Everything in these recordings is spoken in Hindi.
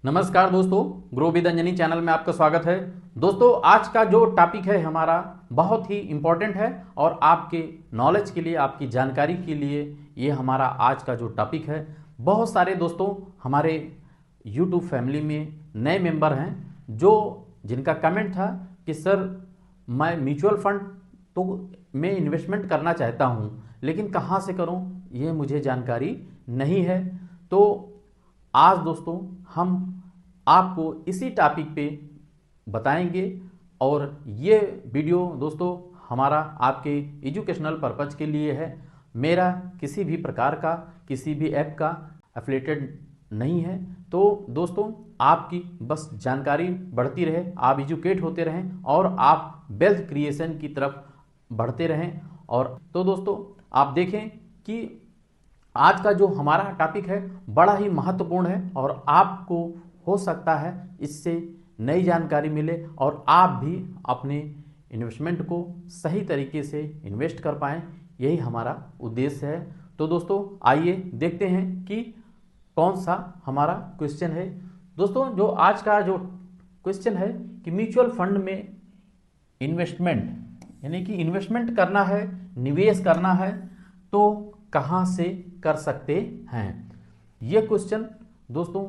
नमस्कार दोस्तों, ग्रो विद अंजनी चैनल में आपका स्वागत है। दोस्तों, आज का जो टॉपिक है हमारा बहुत ही इम्पोर्टेंट है और आपके नॉलेज के लिए, आपकी जानकारी के लिए ये हमारा आज का जो टॉपिक है। बहुत सारे दोस्तों हमारे यूट्यूब फैमिली में नए मेंबर हैं जिनका कमेंट था कि सर मैं म्यूचुअल फंड तो में इन्वेस्टमेंट करना चाहता हूँ, लेकिन कहाँ से करूँ ये मुझे जानकारी नहीं है। तो आज दोस्तों हम आपको इसी टॉपिक पे बताएंगे और ये वीडियो दोस्तों हमारा आपके एजुकेशनल पर्पज के लिए है। मेरा किसी भी प्रकार का किसी भी ऐप का एफिलिएटेड नहीं है। तो दोस्तों आपकी बस जानकारी बढ़ती रहे, आप एजुकेट होते रहें और आप वेल्थ क्रिएशन की तरफ बढ़ते रहें। और तो दोस्तों आप देखें कि आज का जो हमारा टॉपिक है बड़ा ही महत्वपूर्ण है और आपको हो सकता है इससे नई जानकारी मिले और आप भी अपने इन्वेस्टमेंट को सही तरीके से इन्वेस्ट कर पाएँ, यही हमारा उद्देश्य है। तो दोस्तों आइए देखते हैं कि कौन सा हमारा क्वेश्चन है। दोस्तों जो आज का जो क्वेश्चन है कि म्यूचुअल फंड में इन्वेस्टमेंट यानी कि इन्वेस्टमेंट करना है, निवेश करना है तो कहाँ से कर सकते हैं। ये क्वेश्चन दोस्तों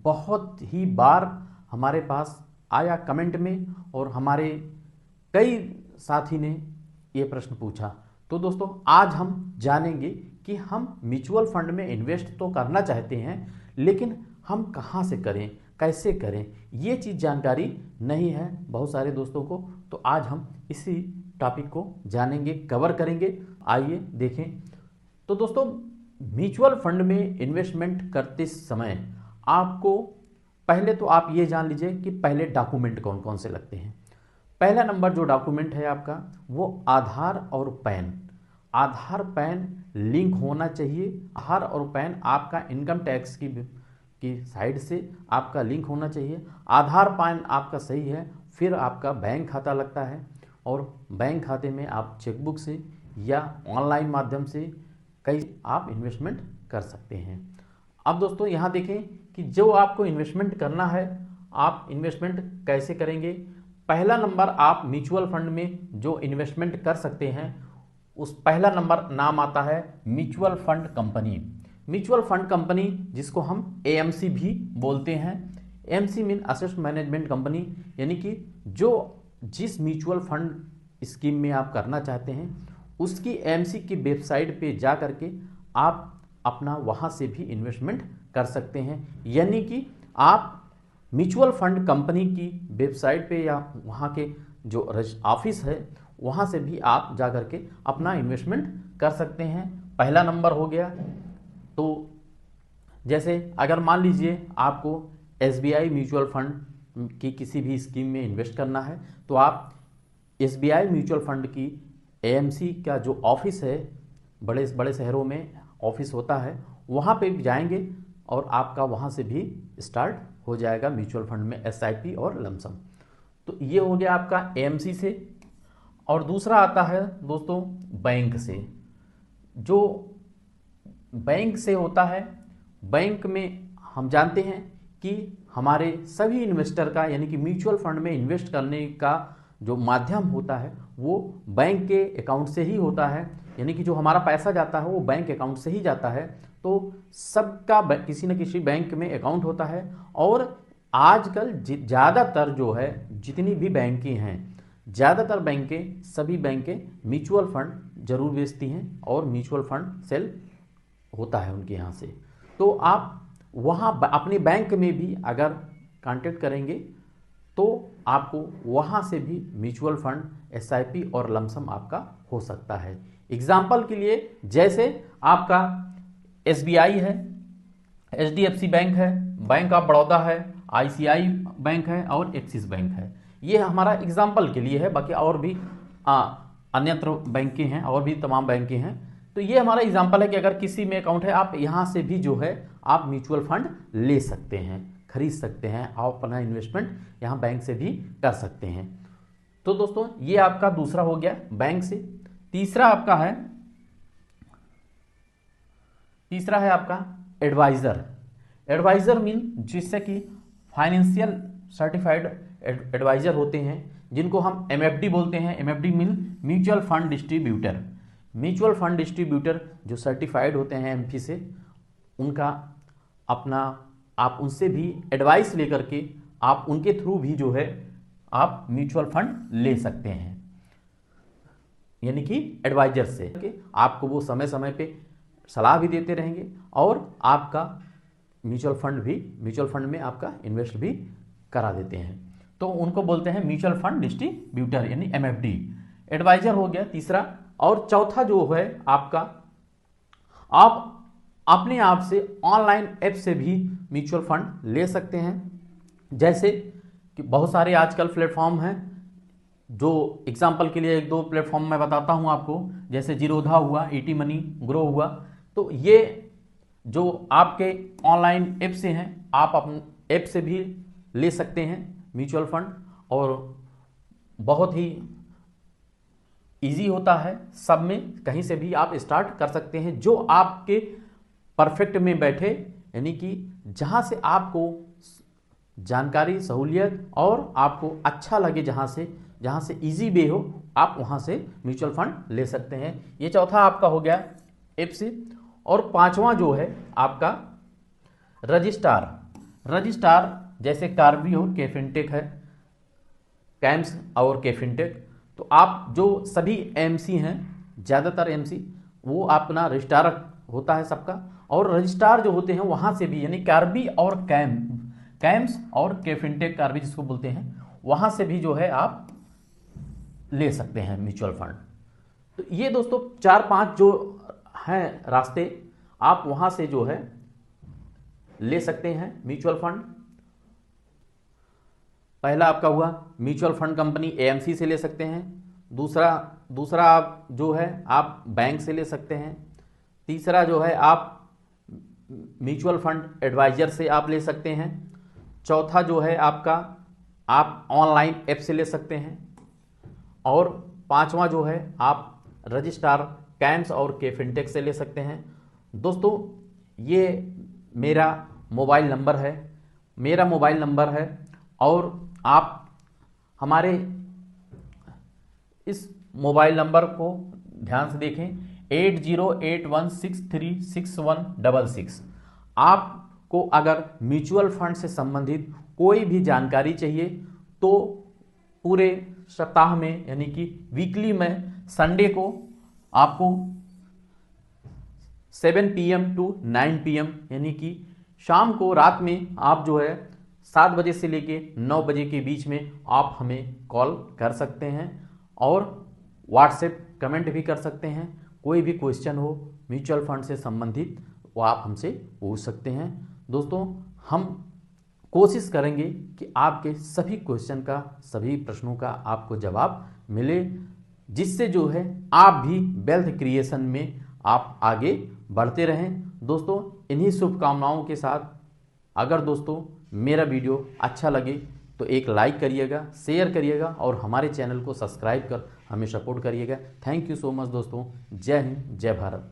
बहुत ही बार हमारे पास आया कमेंट में और हमारे कई साथी ने ये प्रश्न पूछा। तो दोस्तों आज हम जानेंगे कि हम म्यूचुअल फंड में इन्वेस्ट तो करना चाहते हैं, लेकिन हम कहाँ से करें, कैसे करें, ये चीज़ जानकारी नहीं है बहुत सारे दोस्तों को। तो आज हम इसी टॉपिक को जानेंगे, कवर करेंगे। आइए देखें। तो दोस्तों म्यूचुअल फंड में इन्वेस्टमेंट करते समय आपको पहले तो आप ये जान लीजिए कि पहले डॉक्यूमेंट कौन कौन से लगते हैं। पहला नंबर जो डॉक्यूमेंट है आपका वो आधार और पैन। आधार पैन लिंक होना चाहिए। आधार और पैन आपका इनकम टैक्स की साइड से आपका लिंक होना चाहिए। आधार पैन आपका सही है, फिर आपका बैंक खाता लगता है और बैंक खाते में आप चेकबुक से या ऑनलाइन माध्यम से कई आप इन्वेस्टमेंट कर सकते हैं। अब दोस्तों यहाँ देखें कि जो आपको इन्वेस्टमेंट करना है, आप इन्वेस्टमेंट कैसे करेंगे। पहला नंबर आप म्यूचुअल फंड में जो इन्वेस्टमेंट कर सकते हैं उस पहला नंबर नाम आता है mutual fund company. Mutual fund company जिसको हम एएमसी भी बोलते हैं। AMC mean asset management company, यानी कि जो जिस म्यूचुअल फंड स्कीम में आप करना चाहते हैं उसकी एएमसी की वेबसाइट पे जा करके आप अपना वहाँ से भी इन्वेस्टमेंट कर सकते हैं। यानी कि आप म्यूचुअल फंड कंपनी की वेबसाइट पे या वहाँ के जो ऑफिस है वहाँ से भी आप जा करके अपना इन्वेस्टमेंट कर सकते हैं। पहला नंबर हो गया। तो जैसे अगर मान लीजिए आपको एसबीआई म्यूचुअल फंड की किसी भी स्कीम में इन्वेस्ट करना है तो आप एसबीआई म्यूचुअल फंड की एएमसी का जो ऑफिस है, बड़े बड़े शहरों में ऑफिस होता है, वहाँ पे भी जाएंगे और आपका वहाँ से भी स्टार्ट हो जाएगा म्यूचुअल फंड में एसआईपी और लमसम। तो ये हो गया आपका एएमसी से। और दूसरा आता है दोस्तों बैंक से। जो बैंक से होता है, बैंक में हम जानते हैं कि हमारे सभी इन्वेस्टर का यानी कि म्यूचुअल फंड में इन्वेस्ट करने का जो माध्यम होता है वो बैंक के अकाउंट से ही होता है। यानी कि जो हमारा पैसा जाता है वो बैंक अकाउंट से ही जाता है। तो सबका किसी न किसी बैंक में अकाउंट होता है। और आजकल ज़्यादातर जो है जितनी भी बैंकें हैं, ज़्यादातर बैंकें, सभी बैंकें म्यूचुअल फंड जरूर बेचती हैं और म्यूचुअल फंड सेल होता है उनके यहाँ से। तो आप वहाँ अपने बैंक में भी अगर कांटेक्ट करेंगे तो आपको वहाँ से भी म्यूचुअल फंड, एसआईपी और लमसम आपका हो सकता है। एग्जाम्पल के लिए जैसे आपका एसबीआई है, एचडीएफसी बैंक है, बैंक ऑफ बड़ौदा है, आईसीआई बैंक है और एक्सिस बैंक है। ये हमारा एग्जाम्पल के लिए है, बाकी और भी अन्यत्र बैंकें हैं और भी तमाम बैंकें हैं। तो ये हमारा एग्जाम्पल है कि अगर किसी में अकाउंट है आप यहाँ से भी जो है आप म्यूचुअल फंड ले सकते हैं, खरीद सकते हैं, आप अपना इन्वेस्टमेंट यहाँ बैंक से भी कर सकते हैं। तो दोस्तों ये आपका दूसरा हो गया बैंक से। तीसरा है आपका एडवाइज़र। एडवाइज़र मीन जिससे कि फाइनेंशियल सर्टिफाइड एडवाइजर होते हैं, जिनको हम MFD बोलते हैं। MFD mean mutual fund distributor. Mutual fund distributor जो सर्टिफाइड होते हैं एमफी से, उनका अपना आप उनसे भी एडवाइस लेकर के आप उनके थ्रू भी जो है आप म्यूचुअल फंड ले सकते हैं, यानी कि एडवाइजर से आपको वो समय समय पे सलाह भी देते रहेंगे और आपका म्यूचुअल फंड में आपका इन्वेस्ट भी करा देते हैं। तो उनको बोलते हैं म्यूचुअल फंड डिस्ट्रीब्यूटर यानी MFD। एडवाइजर हो गया तीसरा। और चौथा जो है आपका, आप अपने आप से ऑनलाइन ऐप से भी म्यूचुअल फंड ले सकते हैं। जैसे कि बहुत सारे आजकल प्लेटफॉर्म हैं, जो एग्जांपल के लिए 1-2 प्लेटफॉर्म मैं बताता हूं आपको, जैसे जीरोधा हुआ, ET मनी, ग्रो हुआ। तो ये जो आपके ऑनलाइन ऐप से हैं, आप अपने ऐप से भी ले सकते हैं म्यूचुअल फंड, और बहुत ही इजी होता है, सब में कहीं से भी आप स्टार्ट कर सकते हैं, जो आपके परफेक्ट में बैठे, यानी कि जहां से आपको जानकारी, सहूलियत और आपको अच्छा लगे, जहां से इजी वे हो, आप वहां से म्यूचुअल फंड ले सकते हैं। ये चौथा आपका हो गया ऐप से। और पांचवा जो है आपका रजिस्ट्रार, जैसे कार्बी और केफिनटेक है, कैम्स और केफिनटेक। तो आप जो सभी एमसी हैं, ज़्यादातर एमसी, वो अपना रजिस्ट्रार होता है सबका, और रजिस्ट्रार जो होते हैं वहाँ से भी, यानी कार्बी और कैम्स और केफिनटेक, कार्बी जिसको बोलते हैं, वहाँ से भी जो है आप ले सकते हैं म्यूचुअल फंड। तो ये दोस्तों 4-5 जो हैं रास्ते, आप वहाँ से जो है ले सकते हैं म्यूचुअल फंड। पहला आपका हुआ म्यूचुअल फंड कंपनी AMC से ले सकते हैं। दूसरा आप जो है आप बैंक से ले सकते हैं। तीसरा जो है आप म्यूचुअल फंड एडवाइजर से आप ले सकते हैं। चौथा जो है आपका आप ऑनलाइन ऐप से ले सकते हैं। और पांचवा जो है आप रजिस्ट्रार, कैम्स और केफिनटेक से ले सकते हैं। दोस्तों ये मेरा मोबाइल नंबर है, और आप हमारे इस मोबाइल नंबर को ध्यान से देखें, 8081636166। आपको अगर म्यूचुअल फंड से संबंधित कोई भी जानकारी चाहिए तो पूरे सप्ताह में, यानी कि वीकली में, संडे को आपको 7 PM to 9 PM, यानी कि शाम को, रात में आप जो है 7 बजे से लेके 9 बजे के बीच में आप हमें कॉल कर सकते हैं, और व्हाट्सएप कमेंट भी कर सकते हैं। कोई भी क्वेश्चन हो म्यूचुअल फंड से संबंधित, वो आप हमसे पूछ सकते हैं। दोस्तों हम कोशिश करेंगे कि आपके सभी क्वेश्चन का, सभी प्रश्नों का आपको जवाब मिले, जिससे जो है आप भी वेल्थ क्रिएशन में आप आगे बढ़ते रहें। दोस्तों इन्हीं शुभकामनाओं के साथ, अगर दोस्तों मेरा वीडियो अच्छा लगे तो एक लाइक करिएगा, शेयर करिएगा, और हमारे चैनल को सब्सक्राइब कर हमें सपोर्ट करिएगा। थैंक यू सो मच दोस्तों। जय हिंद, जय भारत।